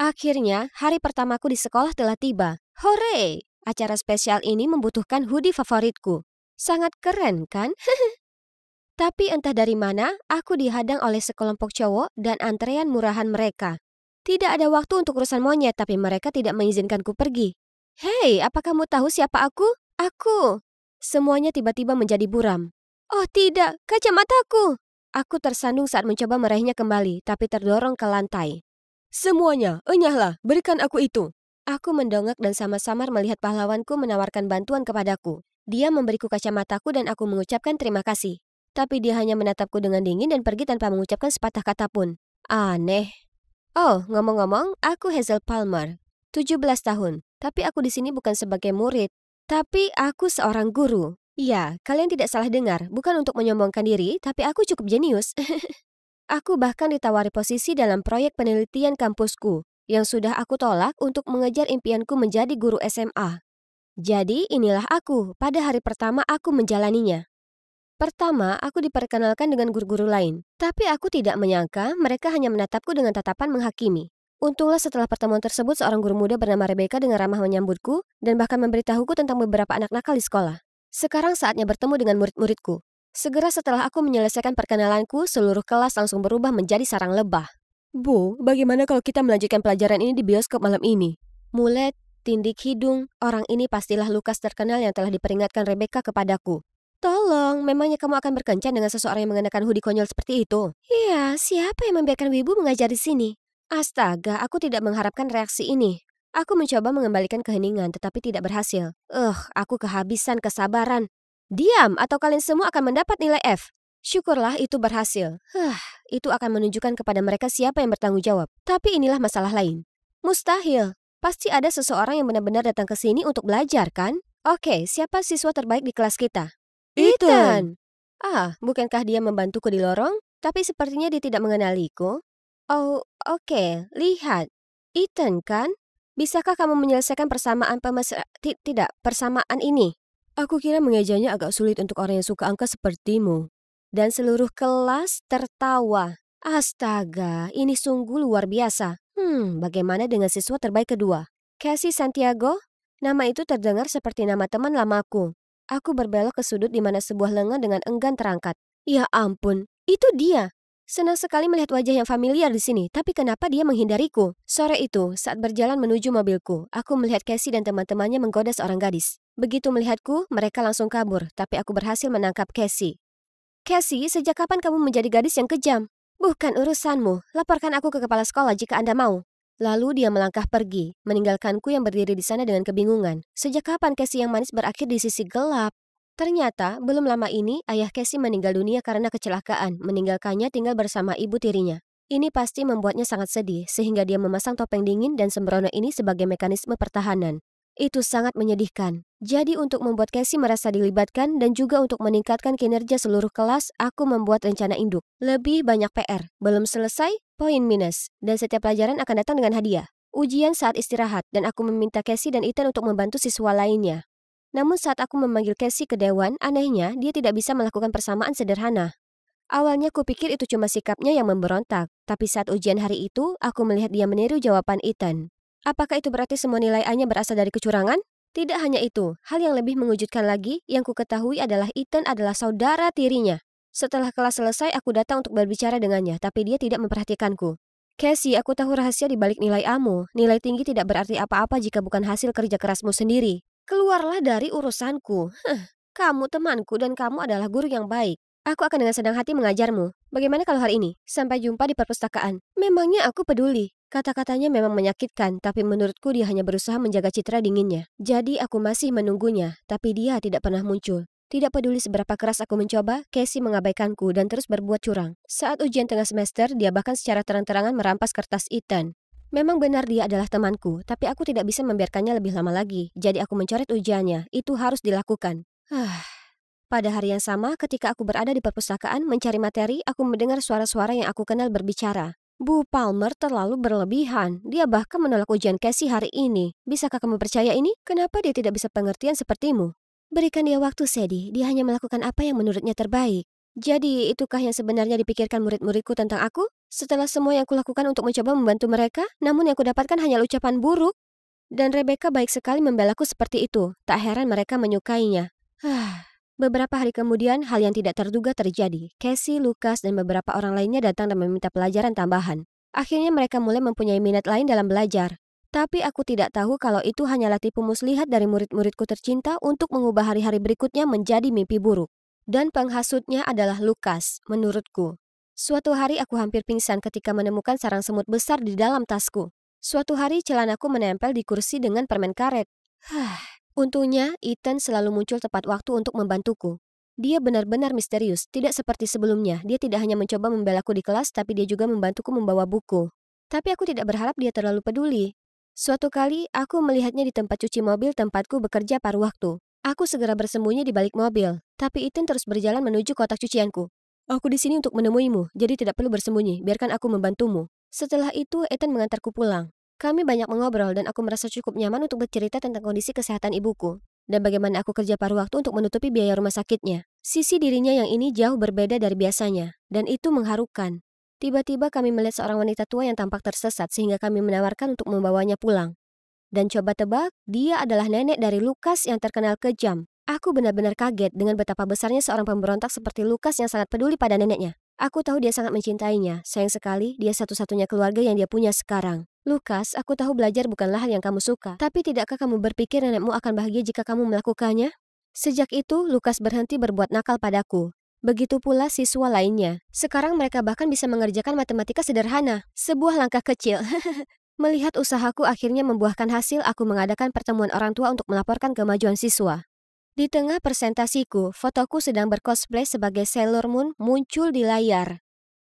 Akhirnya, hari pertamaku di sekolah telah tiba. Hore! Acara spesial ini membutuhkan hoodie favoritku. Sangat keren, kan? Tapi entah dari mana, aku dihadang oleh sekelompok cowok dan antrean murahan mereka. Tidak ada waktu untuk urusan monyet, tapi mereka tidak mengizinkanku pergi. Hei, apa kamu tahu siapa aku? Aku. Semuanya tiba-tiba menjadi buram. Oh tidak, kacamataku. Aku tersandung saat mencoba meraihnya kembali, tapi terdorong ke lantai. Semuanya, enyahlah, berikan aku itu. Aku mendongak dan samar-samar melihat pahlawanku menawarkan bantuan kepadaku. Dia memberiku kacamataku dan aku mengucapkan terima kasih. Tapi dia hanya menatapku dengan dingin dan pergi tanpa mengucapkan sepatah kata pun. Aneh. Oh, ngomong-ngomong, aku Hazel Palmer, 17 tahun. Tapi aku di sini bukan sebagai murid. Tapi aku seorang guru. Ya, kalian tidak salah dengar. Bukan untuk menyombongkan diri, tapi aku cukup jenius. Aku bahkan ditawari posisi dalam proyek penelitian kampusku, yang sudah aku tolak untuk mengejar impianku menjadi guru SMA. Jadi inilah aku, pada hari pertama aku menjalaninya. Pertama, aku diperkenalkan dengan guru-guru lain. Tapi aku tidak menyangka mereka hanya menatapku dengan tatapan menghakimi. Untunglah setelah pertemuan tersebut seorang guru muda bernama Rebecca dengan ramah menyambutku dan bahkan memberitahuku tentang beberapa anak nakal di sekolah. Sekarang saatnya bertemu dengan murid-muridku. Segera setelah aku menyelesaikan perkenalanku, seluruh kelas langsung berubah menjadi sarang lebah. Bu, bagaimana kalau kita melanjutkan pelajaran ini di bioskop malam ini? Mulet, tindik hidung, orang ini pastilah Lukas terkenal yang telah diperingatkan Rebecca kepadaku. Tolong, memangnya kamu akan berkencan dengan seseorang yang mengenakan hoodie konyol seperti itu? Iya, siapa yang membiarkan wibu mengajar di sini? Astaga, aku tidak mengharapkan reaksi ini. Aku mencoba mengembalikan keheningan, tetapi tidak berhasil. Aku kehabisan kesabaran. Diam, atau kalian semua akan mendapat nilai F. Syukurlah itu berhasil. Itu akan menunjukkan kepada mereka siapa yang bertanggung jawab. Tapi inilah masalah lain. Mustahil. Pasti ada seseorang yang benar-benar datang ke sini untuk belajar, kan? Oke, siapa siswa terbaik di kelas kita? Ethan! Bukankah dia membantuku di lorong? Tapi sepertinya dia tidak mengenaliku. Oh, oke. Lihat. Ethan, kan? Bisakah kamu menyelesaikan persamaan ini? Aku kira mengejanya agak sulit untuk orang yang suka angka sepertimu. Dan seluruh kelas tertawa. Astaga, ini sungguh luar biasa. Bagaimana dengan siswa terbaik kedua? Cassie Santiago? Nama itu terdengar seperti nama teman lamaku. Aku berbelok ke sudut di mana sebuah lengan dengan enggan terangkat. Ya ampun, itu dia. Senang sekali melihat wajah yang familiar di sini, tapi kenapa dia menghindariku? Sore itu, saat berjalan menuju mobilku, aku melihat Cassie dan teman-temannya menggoda seorang gadis. Begitu melihatku, mereka langsung kabur, tapi aku berhasil menangkap Cassie. Cassie, sejak kapan kamu menjadi gadis yang kejam? Bukan urusanmu, laporkan aku ke kepala sekolah jika Anda mau. Lalu dia melangkah pergi, meninggalkanku yang berdiri di sana dengan kebingungan. Sejak kapan Cassie yang manis berakhir di sisi gelap? Ternyata, belum lama ini, ayah Cassie meninggal dunia karena kecelakaan, meninggalkannya tinggal bersama ibu tirinya. Ini pasti membuatnya sangat sedih, sehingga dia memasang topeng dingin dan sembrono ini sebagai mekanisme pertahanan. Itu sangat menyedihkan. Jadi untuk membuat Cassie merasa dilibatkan dan juga untuk meningkatkan kinerja seluruh kelas, aku membuat rencana induk. Lebih banyak PR. Belum selesai, poin minus. Dan setiap pelajaran akan datang dengan hadiah. Ujian saat istirahat, dan aku meminta Cassie dan Ethan untuk membantu siswa lainnya. Namun saat aku memanggil Cassie ke dewan, anehnya dia tidak bisa melakukan persamaan sederhana. Awalnya kupikir itu cuma sikapnya yang memberontak, tapi saat ujian hari itu, aku melihat dia meniru jawaban Ethan. Apakah itu berarti semua nilai A-nya berasal dari kecurangan? Tidak hanya itu, hal yang lebih mengejutkan lagi yang ku ketahui adalah Ethan adalah saudara tirinya. Setelah kelas selesai, aku datang untuk berbicara dengannya, tapi dia tidak memperhatikanku. Cassie, aku tahu rahasia di balik nilai A-mu. Nilai tinggi tidak berarti apa-apa jika bukan hasil kerja kerasmu sendiri. Keluarlah dari urusanku. Kamu temanku dan kamu adalah guru yang baik. Aku akan dengan senang hati mengajarmu. Bagaimana kalau hari ini? Sampai jumpa di perpustakaan. Memangnya aku peduli? Kata-katanya memang menyakitkan, tapi menurutku dia hanya berusaha menjaga citra dinginnya. Jadi aku masih menunggunya, tapi dia tidak pernah muncul. Tidak peduli seberapa keras aku mencoba, Cassie mengabaikanku dan terus berbuat curang. Saat ujian tengah semester, dia bahkan secara terang-terangan merampas kertas Ethan. Memang benar dia adalah temanku, tapi aku tidak bisa membiarkannya lebih lama lagi. Jadi aku mencoret ujiannya, itu harus dilakukan. Pada hari yang sama, ketika aku berada di perpustakaan mencari materi, aku mendengar suara-suara yang aku kenal berbicara. Bu Palmer terlalu berlebihan. Dia bahkan menolak ujian Cassie hari ini. Bisakah kamu percaya ini? Kenapa dia tidak bisa pengertian sepertimu? Berikan dia waktu, Sadie. Dia hanya melakukan apa yang menurutnya terbaik. Jadi, itukah yang sebenarnya dipikirkan murid-muridku tentang aku? Setelah semua yang kulakukan untuk mencoba membantu mereka, namun yang kudapatkan hanya ucapan buruk. Dan Rebecca baik sekali membelaku seperti itu. Tak heran mereka menyukainya. Beberapa hari kemudian, hal yang tidak terduga terjadi. Casey, Lucas, dan beberapa orang lainnya datang dan meminta pelajaran tambahan. Akhirnya mereka mulai mempunyai minat lain dalam belajar. Tapi aku tidak tahu kalau itu hanyalah tipu muslihat dari murid-muridku tercinta untuk mengubah hari-hari berikutnya menjadi mimpi buruk. Dan penghasutnya adalah Lucas, menurutku. Suatu hari aku hampir pingsan ketika menemukan sarang semut besar di dalam tasku. Suatu hari celanaku menempel di kursi dengan permen karet. Untungnya, Ethan selalu muncul tepat waktu untuk membantuku. Dia benar-benar misterius, tidak seperti sebelumnya. Dia tidak hanya mencoba membelaku di kelas, tapi dia juga membantuku membawa buku. Tapi aku tidak berharap dia terlalu peduli. Suatu kali, aku melihatnya di tempat cuci mobil tempatku bekerja paruh waktu. Aku segera bersembunyi di balik mobil, tapi Ethan terus berjalan menuju kotak cucianku. Aku di sini untuk menemuimu, jadi tidak perlu bersembunyi, biarkan aku membantumu. Setelah itu, Ethan mengantarku pulang. Kami banyak mengobrol dan aku merasa cukup nyaman untuk bercerita tentang kondisi kesehatan ibuku. Dan bagaimana aku kerja paruh waktu untuk menutupi biaya rumah sakitnya. Sisi dirinya yang ini jauh berbeda dari biasanya, dan itu mengharukan. Tiba-tiba kami melihat seorang wanita tua yang tampak tersesat sehingga kami menawarkan untuk membawanya pulang. Dan coba tebak, dia adalah nenek dari Lucas yang terkenal kejam. Aku benar-benar kaget dengan betapa besarnya seorang pemberontak seperti Lucas yang sangat peduli pada neneknya. Aku tahu dia sangat mencintainya. Sayang sekali, dia satu-satunya keluarga yang dia punya sekarang. Lucas, aku tahu belajar bukanlah hal yang kamu suka. Tapi tidakkah kamu berpikir nenekmu akan bahagia jika kamu melakukannya? Sejak itu, Lucas berhenti berbuat nakal padaku. Begitu pula siswa lainnya. Sekarang mereka bahkan bisa mengerjakan matematika sederhana. Sebuah langkah kecil. Melihat usahaku akhirnya membuahkan hasil, aku mengadakan pertemuan orang tua untuk melaporkan kemajuan siswa. Di tengah presentasiku, fotoku sedang bercosplay sebagai Sailor Moon muncul di layar.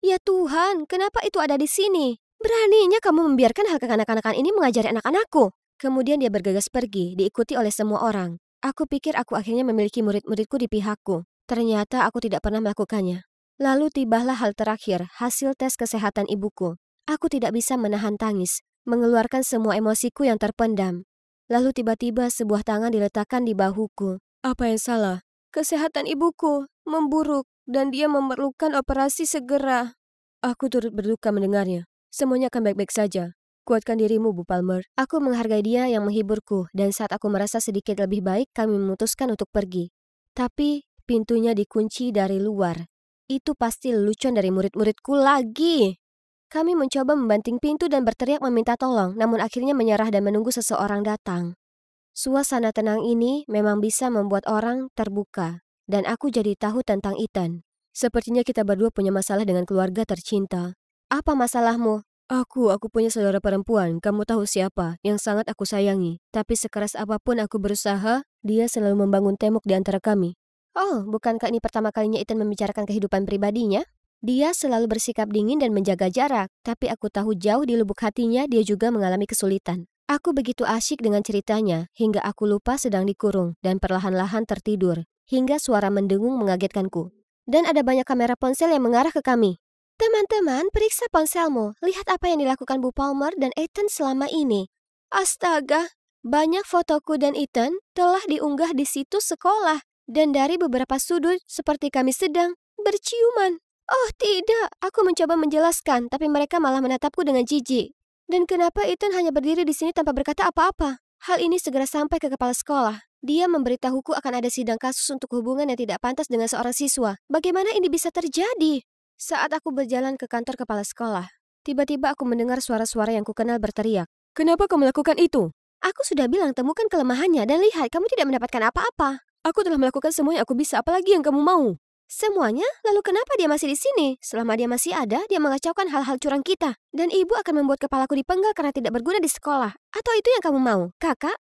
Ya Tuhan, kenapa itu ada di sini? Beraninya kamu membiarkan hal kekanak-kanakan ini mengajari anak-anakku. Kemudian dia bergegas pergi, diikuti oleh semua orang. Aku pikir aku akhirnya memiliki murid-muridku di pihakku. Ternyata aku tidak pernah melakukannya. Lalu tibalah hal terakhir, hasil tes kesehatan ibuku. Aku tidak bisa menahan tangis, mengeluarkan semua emosiku yang terpendam. Lalu tiba-tiba sebuah tangan diletakkan di bahuku. Apa yang salah? Kesehatan ibuku memburuk dan dia memerlukan operasi segera. Aku turut berduka mendengarnya. Semuanya akan baik-baik saja. Kuatkan dirimu, Bu Palmer. Aku menghargai dia yang menghiburku, dan saat aku merasa sedikit lebih baik, kami memutuskan untuk pergi. Tapi pintunya dikunci dari luar. Itu pasti lelucon dari murid-muridku lagi. Kami mencoba membanting pintu dan berteriak meminta tolong, namun akhirnya menyerah dan menunggu seseorang datang. Suasana tenang ini memang bisa membuat orang terbuka, dan aku jadi tahu tentang Ethan. Sepertinya kita berdua punya masalah dengan keluarga tercinta. Apa masalahmu? Aku punya saudara perempuan, kamu tahu siapa, yang sangat aku sayangi. Tapi sekeras apapun aku berusaha, dia selalu membangun tembok di antara kami. Oh, bukankah ini pertama kalinya Ethan membicarakan kehidupan pribadinya? Dia selalu bersikap dingin dan menjaga jarak, tapi aku tahu jauh di lubuk hatinya dia juga mengalami kesulitan. Aku begitu asyik dengan ceritanya, hingga aku lupa sedang dikurung dan perlahan-lahan tertidur, hingga suara mendengung mengagetkanku. Dan ada banyak kamera ponsel yang mengarah ke kami. Teman-teman, periksa ponselmu. Lihat apa yang dilakukan Bu Palmer dan Ethan selama ini. Astaga, banyak fotoku dan Ethan telah diunggah di situs sekolah. Dan dari beberapa sudut, seperti kami sedang berciuman. Oh tidak, aku mencoba menjelaskan, tapi mereka malah menatapku dengan jijik. Dan kenapa Ethan hanya berdiri di sini tanpa berkata apa-apa? Hal ini segera sampai ke kepala sekolah. Dia memberitahuku akan ada sidang kasus untuk hubungan yang tidak pantas dengan seorang siswa. Bagaimana ini bisa terjadi? Saat aku berjalan ke kantor kepala sekolah, tiba-tiba aku mendengar suara-suara yang kukenal berteriak. Kenapa kamu melakukan itu? Aku sudah bilang temukan kelemahannya dan lihat kamu tidak mendapatkan apa-apa. Aku telah melakukan semua yang aku bisa, apalagi yang kamu mau. Semuanya? Lalu kenapa dia masih di sini? Selama dia masih ada, dia mengacaukan hal-hal curang kita. Dan ibu akan membuat kepalaku dipenggal karena tidak berguna di sekolah. Atau itu yang kamu mau, kakak?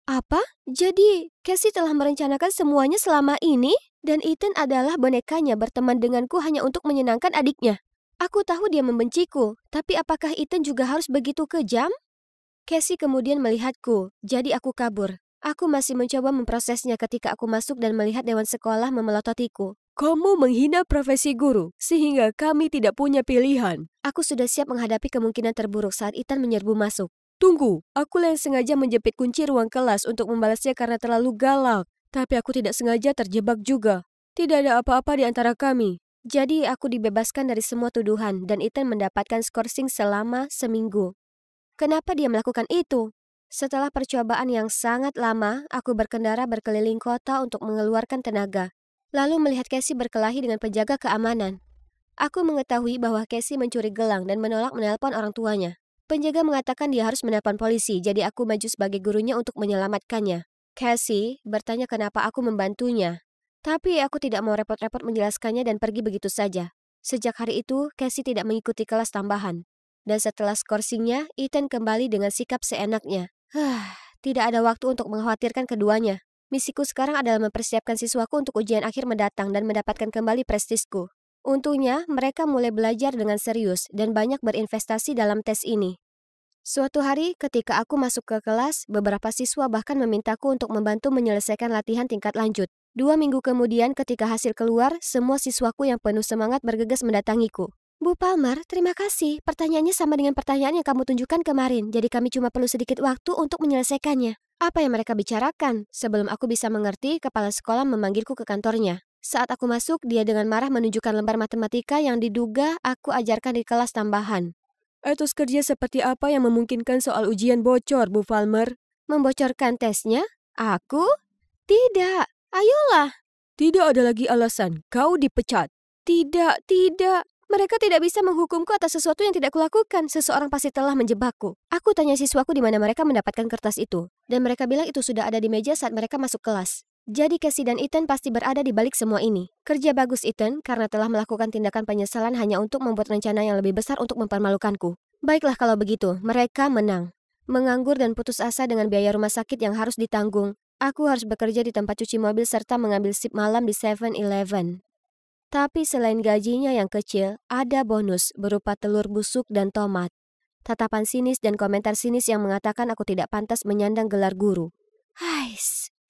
Apa? Jadi, Casey telah merencanakan semuanya selama ini? Dan Ethan adalah bonekanya berteman denganku hanya untuk menyenangkan adiknya. Aku tahu dia membenciku, tapi apakah Ethan juga harus begitu kejam? Casey kemudian melihatku, jadi aku kabur. Aku masih mencoba memprosesnya ketika aku masuk dan melihat dewan sekolah memelototiku. Kamu menghina profesi guru, sehingga kami tidak punya pilihan. Aku sudah siap menghadapi kemungkinan terburuk saat Ethan menyerbu masuk. Tunggu, akulah yang sengaja menjepit kunci ruang kelas untuk membalasnya karena terlalu galak. Tapi aku tidak sengaja terjebak juga. Tidak ada apa-apa di antara kami. Jadi aku dibebaskan dari semua tuduhan dan Ethan mendapatkan skorsing selama seminggu. Kenapa dia melakukan itu? Setelah percobaan yang sangat lama, aku berkendara berkeliling kota untuk mengeluarkan tenaga. Lalu melihat Casey berkelahi dengan penjaga keamanan. Aku mengetahui bahwa Casey mencuri gelang dan menolak menelpon orang tuanya. Penjaga mengatakan dia harus menelpon polisi, jadi aku maju sebagai gurunya untuk menyelamatkannya. Casey bertanya kenapa aku membantunya. Tapi aku tidak mau repot-repot menjelaskannya dan pergi begitu saja. Sejak hari itu, Casey tidak mengikuti kelas tambahan. Dan setelah skorsingnya, Ethan kembali dengan sikap seenaknya. Tidak ada waktu untuk mengkhawatirkan keduanya. Misiku sekarang adalah mempersiapkan siswaku untuk ujian akhir mendatang dan mendapatkan kembali prestisku. Untungnya, mereka mulai belajar dengan serius dan banyak berinvestasi dalam tes ini. Suatu hari, ketika aku masuk ke kelas, beberapa siswa bahkan memintaku untuk membantu menyelesaikan latihan tingkat lanjut. 2 minggu kemudian, ketika hasil keluar, semua siswaku yang penuh semangat bergegas mendatangiku. Bu Palmer, terima kasih. Pertanyaannya sama dengan pertanyaan yang kamu tunjukkan kemarin, jadi kami cuma perlu sedikit waktu untuk menyelesaikannya. Apa yang mereka bicarakan? Sebelum aku bisa mengerti, kepala sekolah memanggilku ke kantornya. Saat aku masuk, dia dengan marah menunjukkan lembar matematika yang diduga aku ajarkan di kelas tambahan. Etos kerja seperti apa yang memungkinkan soal ujian bocor, Bu Palmer? Membocorkan tesnya? Aku? Tidak. Ayolah. Tidak ada lagi alasan. Kau dipecat. Tidak, tidak. Mereka tidak bisa menghukumku atas sesuatu yang tidak kulakukan. Seseorang pasti telah menjebakku. Aku tanya siswaku di mana mereka mendapatkan kertas itu. Dan mereka bilang itu sudah ada di meja saat mereka masuk kelas. Jadi Casey dan Ethan pasti berada di balik semua ini. Kerja bagus Ethan karena telah melakukan tindakan penyesalan hanya untuk membuat rencana yang lebih besar untuk mempermalukanku. Baiklah kalau begitu, mereka menang. Menganggur dan putus asa dengan biaya rumah sakit yang harus ditanggung. Aku harus bekerja di tempat cuci mobil serta mengambil sip malam di 7-Eleven. Tapi selain gajinya yang kecil, ada bonus berupa telur busuk dan tomat. Tatapan sinis dan komentar sinis yang mengatakan aku tidak pantas menyandang gelar guru.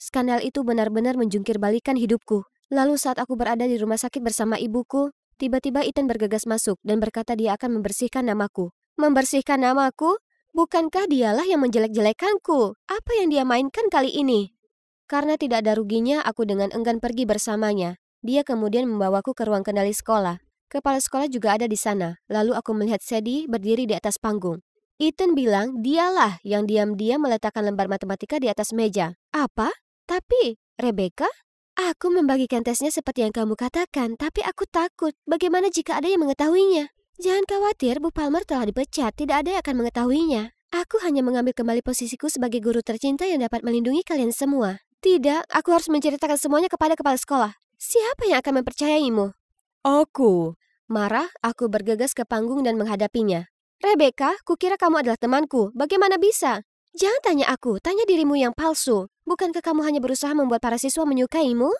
Skandal itu benar-benar menjungkir balikan hidupku. Lalu saat aku berada di rumah sakit bersama ibuku, tiba-tiba Ethan bergegas masuk dan berkata dia akan membersihkan namaku. Membersihkan namaku? Bukankah dialah yang menjelek-jelekanku? Apa yang dia mainkan kali ini? Karena tidak ada ruginya, aku dengan enggan pergi bersamanya. Dia kemudian membawaku ke ruang kendali sekolah. Kepala sekolah juga ada di sana. Lalu aku melihat Sadie berdiri di atas panggung. Ethan bilang dialah yang diam-diam meletakkan lembar matematika di atas meja. Apa? Tapi, Rebecca? Aku membagikan tesnya seperti yang kamu katakan, tapi aku takut. Bagaimana jika ada yang mengetahuinya? Jangan khawatir, Bu Palmer telah dipecat. Tidak ada yang akan mengetahuinya. Aku hanya mengambil kembali posisiku sebagai guru tercinta yang dapat melindungi kalian semua. Tidak, aku harus menceritakan semuanya kepada kepala sekolah. Siapa yang akan mempercayaimu? Aku. Marah, aku bergegas ke panggung dan menghadapinya. Rebecca, kukira kamu adalah temanku. Bagaimana bisa? Jangan tanya aku, tanya dirimu yang palsu. Bukankah kamu hanya berusaha membuat para siswa menyukaimu?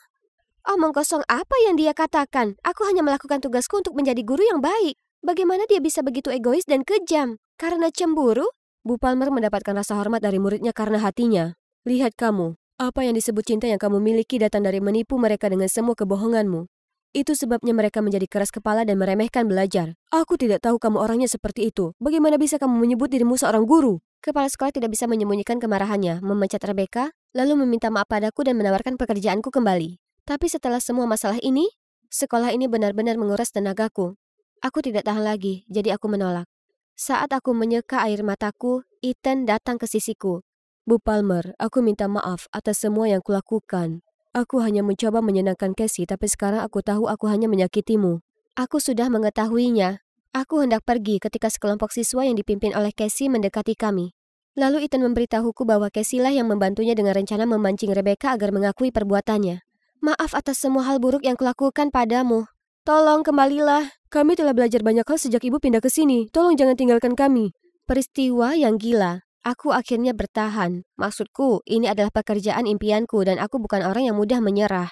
Omong kosong apa yang dia katakan? Aku hanya melakukan tugasku untuk menjadi guru yang baik. Bagaimana dia bisa begitu egois dan kejam? Karena cemburu? Bu Palmer mendapatkan rasa hormat dari muridnya karena hatinya. Lihat kamu, apa yang disebut cinta yang kamu miliki datang dari menipu mereka dengan semua kebohonganmu. Itu sebabnya mereka menjadi keras kepala dan meremehkan belajar. Aku tidak tahu kamu orangnya seperti itu. Bagaimana bisa kamu menyebut dirimu seorang guru? Kepala sekolah tidak bisa menyembunyikan kemarahannya, memecat Rebecca, lalu meminta maaf padaku dan menawarkan pekerjaanku kembali. Tapi setelah semua masalah ini, sekolah ini benar-benar menguras tenagaku. Aku tidak tahan lagi, jadi aku menolak. Saat aku menyeka air mataku, Ethan datang ke sisiku. Bu Palmer, aku minta maaf atas semua yang kulakukan. Aku hanya mencoba menyenangkan Casey, tapi sekarang aku tahu aku hanya menyakitimu. Aku sudah mengetahuinya. Aku hendak pergi ketika sekelompok siswa yang dipimpin oleh Casey mendekati kami. Lalu Ethan memberitahuku bahwa Casey lah yang membantunya dengan rencana memancing Rebecca agar mengakui perbuatannya. Maaf atas semua hal buruk yang kulakukan padamu. Tolong kembalilah. Kami telah belajar banyak hal sejak ibu pindah ke sini. Tolong jangan tinggalkan kami. Peristiwa yang gila. Aku akhirnya bertahan. Maksudku, ini adalah pekerjaan impianku dan aku bukan orang yang mudah menyerah.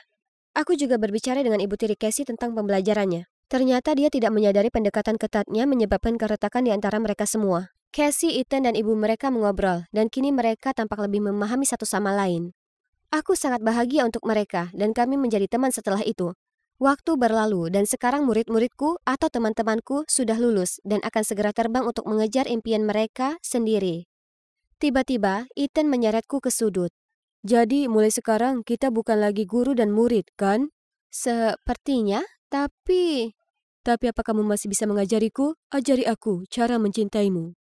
Aku juga berbicara dengan ibu tiri Casey tentang pembelajarannya. Ternyata dia tidak menyadari pendekatan ketatnya menyebabkan keretakan di antara mereka semua. Casey, Ethan, dan ibu mereka mengobrol, dan kini mereka tampak lebih memahami satu sama lain. Aku sangat bahagia untuk mereka, dan kami menjadi teman setelah itu. Waktu berlalu, dan sekarang murid-muridku atau teman-temanku sudah lulus dan akan segera terbang untuk mengejar impian mereka sendiri. Tiba-tiba, Ethan menyeretku ke sudut. Jadi, mulai sekarang kita bukan lagi guru dan murid, kan? Sepertinya. Tapi apa kamu masih bisa mengajariku? Ajari aku cara mencintaimu.